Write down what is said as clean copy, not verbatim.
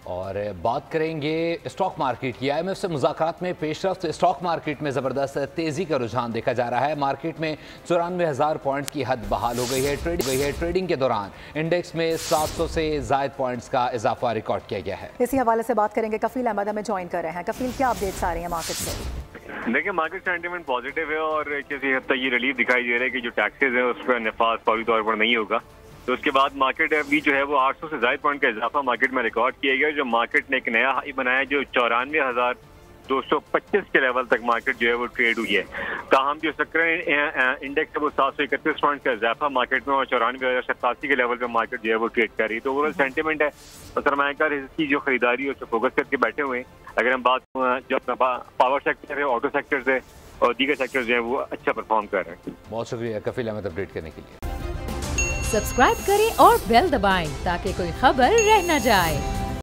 और बात करेंगे स्टॉक मार्केट की। IMF से मुज़ाकरात में पेशरफ्त, स्टॉक मार्केट में ज़बरदस्त तेज़ी का रुझान देखा जा रहा है। मार्केट में 94,000 पॉइंट्स की हद बहाल हो गई है। ट्रेडिंग के दौरान इंडेक्स में 700 से ज़ायद पॉइंट्स का इजाफा रिकॉर्ड किया गया है। इसी हवाले से बात करेंगे। कफील अहमद हमें ज्वाइन कर रहे हैं। कफील, क्या अपडेट्स आ रही है मार्केट से? देखिए, मार्केट सेंटीमेंट पॉजिटिव है और किसी हद तक ये रिलीफ दिखाई दे रहा है कि जो टैक्सेस है उस पर नफाज फौरी तौर पर नहीं होगा। तो उसके बाद मार्केट अभी जो है वो 800 से ज़ायद पॉइंट का इजाफा मार्केट में रिकॉर्ड किया गया, जो मार्केट ने एक नया हाई बनाया जो 94,225 के लेवल तक मार्केट जो है वो ट्रेड हुई है। ताहम जो सक्रिय इंडेक्स है वो 731 पॉइंट का इजाफा मार्केट में और 94,087 के लेवल पर मार्केट जो है वो ट्रेड कर रही है। तो ओवरऑल सेंटीमेंट है तो सरमायाकार इसकी जो खरीदारी है उस पर फोकस करके बैठे हुए हैं। अगर हम बात जो अपना पावर सेक्टर है, ऑटो सेक्टर है और दीगर सेक्टर जो है वो अच्छा परफॉर्म कर रहे हैं। बहुत शुक्रिया कफील अहमद अपडेट करने के लिए। सब्सक्राइब करें और बेल दबाएं ताकि कोई खबर रह न जाए।